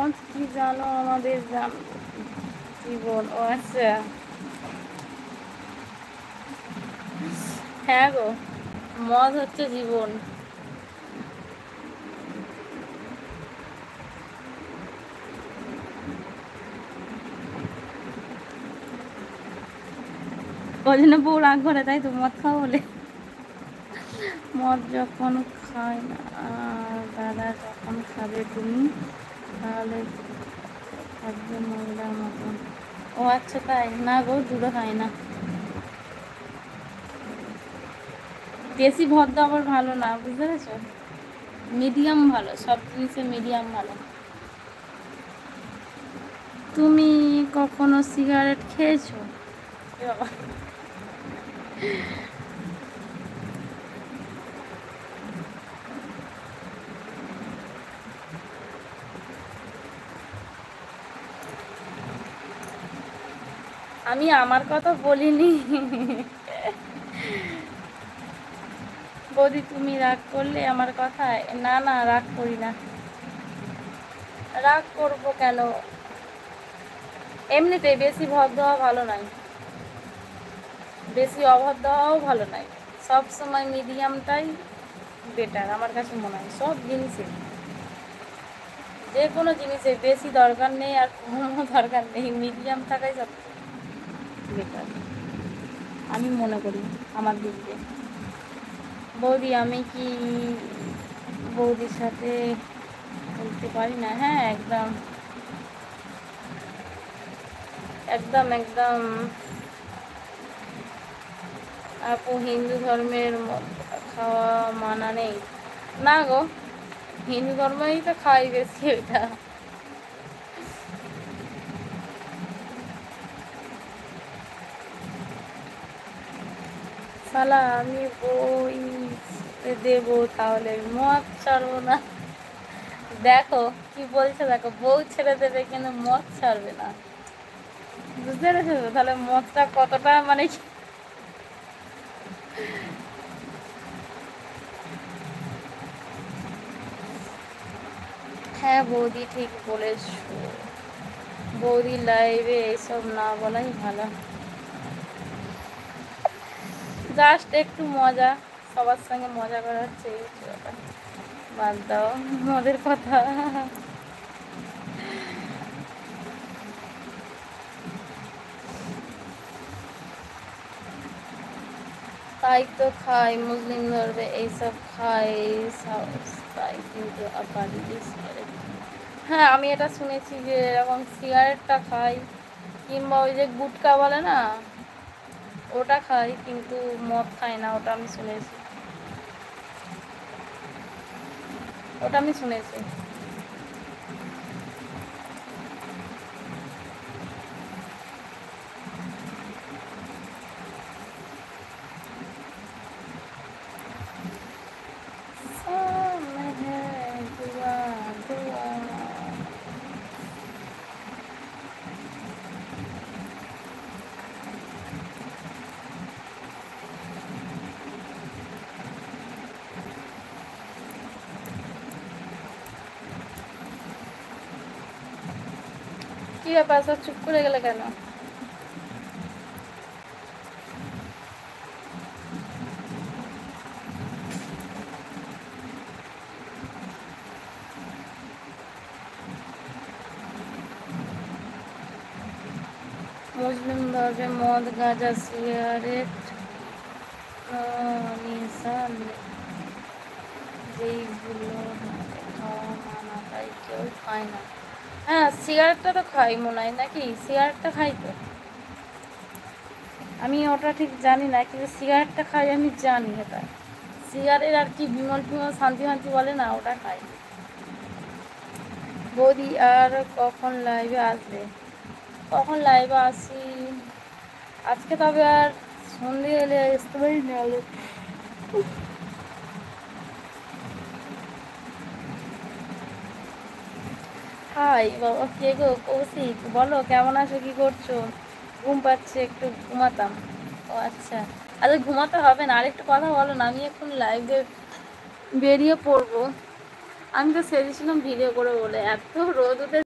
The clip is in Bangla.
মদ কি জানো আমাদের জীবন। ও আচ্ছা, হ্যাঁ গো, মদ হচ্ছে জীবন। ওই জন্য বউ রাগ করে, তাই তো, মদ খাও বলে। মদ যখন খায় না আর দাদা যখন খাবে তুমি, তাহলে থাকবে মহিলার মতন। ও আচ্ছা, তাই না গো, দুধও খায় না। বেশি ভদ্র আবার ভালো না, বুঝতে পেরেছো? মিডিয়াম ভালো, সব জিনিসে মিডিয়াম ভালো। তুমি কখনো সিগারেট খেয়েছো? এ বাবা। আমি আমার কথা বলিনি। বৌদি তুমি রাগ করলে আমার কথায়? না না, রাগ করি না। রাগ করবো কেন? এমনিতেই বেশি ভদ্র হওয়া ভালো নয়, বেশি অভদ্র হওয়াও ভালো নয়। সব সময় মিডিয়ামটাই বেটার আমার কাছে মনে হয়। সব জিনিসে, যে কোনো জিনিসে বেশি দরকার নেই আর কমও দরকার নেই, মিডিয়াম থাকাই সব বেটার আমি মনে করি আমার দিক দিয়ে। বৌদি আমি কি বৌদির সাথে বলতে পারি না? হ্যাঁ, একদম একদম একদম। আপু হিন্দু ধর্মের খাওয়া মানা নেই? না গো, হিন্দু ধর্মেই তো খাই বেশি ওইটা। শালা আমি বই দেবো তাহলে মদ ছাড়বো না। দেখো কি বলছে, দেখো, বউ ছেড়ে দেবে কিন্তু মদ ছাড়বে না। বুঝতে পেরেছো তো? তাহলে মদটা কতটা মানে হ্যাঁ বৌদি, ঠিক বলেছো। বৌদি লাইভে এইসব না বলাই ভালো। জাস্ট একটু মজা, সবার সঙ্গে মজা করা হচ্ছে, এই হচ্ছে ব্যাপার। বাদ দাও মদের কথা। তাই তো খাই, মুসলিম ধর্মে এইসব খাই তাই, কিন্তু আবার সিগারেট। হ্যাঁ, আমি এটা শুনেছি যে এরকম সিগারেটটা খাই, কিংবা ওই যে গুটকা বলে না, ওটা খাই, কিন্তু মদ খাই না, ওটা আমি শুনেছি, ওটা আমি শুনেছি। सामने है दुआ दुआ। কি ব্যাপার, সব চুপ করে গেলে কেন? মুসলিম ধর্মে মদ গাঁজা সিগারেট নেশা যেইগুলো খাওয়া মানা, তাই কেউ খায় না। হ্যাঁ, সিগারেটটা তো খাই মনে হয়, নাকি? সিগারেটটা খাই তো, আমি ওটা ঠিক জানি না, কিন্তু সিগারেটটা খাই আমি জানি। এটা সিগারেট আর কি বিমল ফিমল শান্তি শান্তি বলে না, ওটা খাই। বৌদি আর কখন লাইভে আসবে? কখন লাইভে আসি আজকে, তবে আর সন্ধে এলে আসতে পারি না। হাই বাবা, কে গো? কৌশিক, বলো কেমন আছো, কি করছো? ঘুম পাচ্ছে, একটু ঘুমাতাম। ও আচ্ছা, আরে ঘুমাতে হবে না, আরেকটু কথা বলো না, আমি এখন লাইভে বেরিয়ে পড়বো। আমি তো সেরেছিলাম ভিডিও করে বলে, এত রোদ উঠে